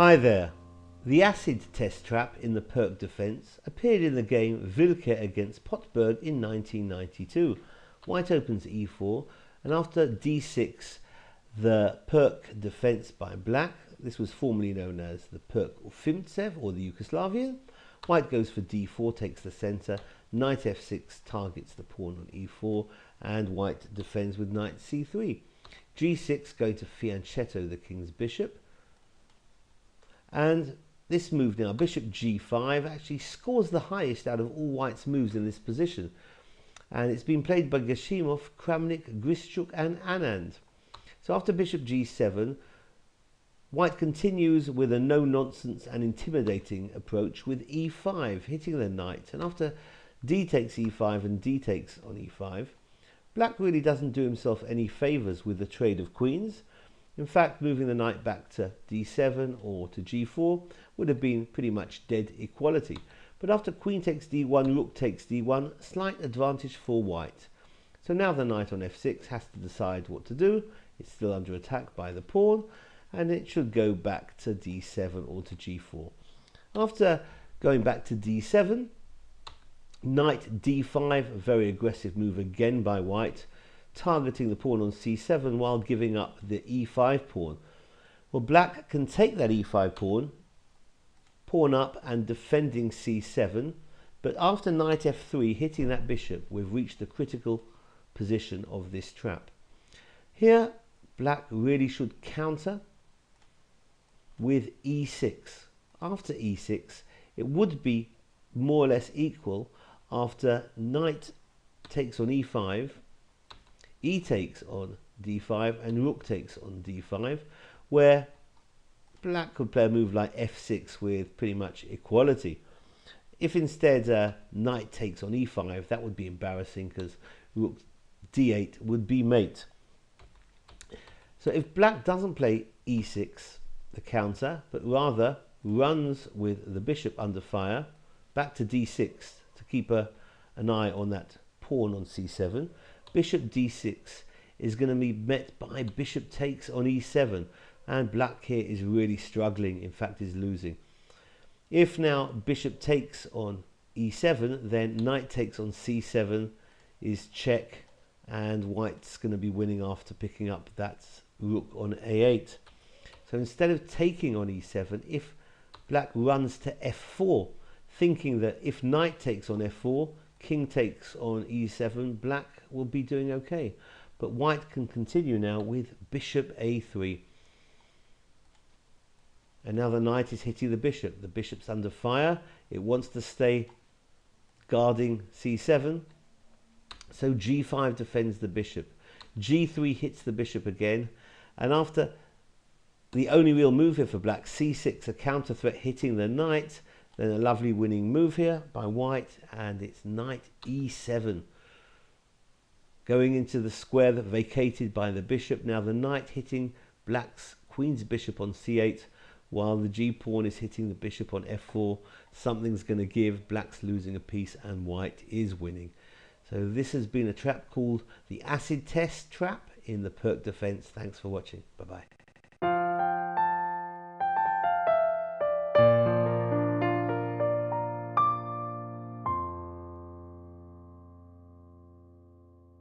Hi there. The acid test trap in the Pirc defence appeared in the game Pirc against Potberg in 1992. White opens e4, and after d6 the Pirc defence by black, this was formerly known as the Pirc Ufimtsev or the Yugoslavian. White goes for d4, takes the centre, knight f6 targets the pawn on e4, and white defends with knight c3. g6 going to fianchetto the king's bishop. And this move now, bishop g5, actually scores the highest out of all white's moves in this position. And it's been played by Gashimov, Kramnik, Grischuk and Anand. So after bishop g7, white continues with a no-nonsense and intimidating approach with e5, hitting the knight. And after d takes e5 and d takes on e5, black really doesn't do himself any favours with the trade of queens. In fact, moving the knight back to d7 or to g4 would have been pretty much dead equality. But after queen takes d1, rook takes d1, slight advantage for white. So now the knight on f6 has to decide what to do. It's still under attack by the pawn, and it should go back to d7 or to g4. After going back to d7, knight d5, a very aggressive move again by white, targeting the pawn on c7 while giving up the e5 pawn. Well, black can take that e5 pawn up and defending c7, but after knight f3 hitting that bishop, we've reached the critical position of this trap. Here black really should counter with e6. After e6 it would be more or less equal after knight takes on e5, e takes on d5 and rook takes on d5, where black could play a move like f6 with pretty much equality. If instead knight takes on e5, that would be embarrassing because rook d8 would be mate. So if black doesn't play e6, the counter, but rather runs with the bishop under fire back to d6 to keep an eye on that pawn on c7, bishop d6 is going to be met by bishop takes on e7, and black here is really struggling, in fact is losing. If now bishop takes on e7, then knight takes on c7 is check, and white's going to be winning after picking up that rook on a8. So instead of taking on e7, if black runs to f4, thinking that if knight takes on f4, king takes on e7, black will be doing okay. But white can continue now with bishop a3. And now the knight is hitting the bishop. The bishop's under fire. It wants to stay guarding c7. So g5 defends the bishop. g3 hits the bishop again. And after the only real move here for black, c6, a counter threat hitting the knight, then a lovely winning move here by white, and it's knight e7. Going into the square that vacated by the bishop. Now the knight hitting black's queen's bishop on c8, while the g-pawn is hitting the bishop on f4. Something's going to give, black's losing a piece, and white is winning. So this has been a trap called the acid test trap in the Pirc defense. Thanks for watching. Bye-bye.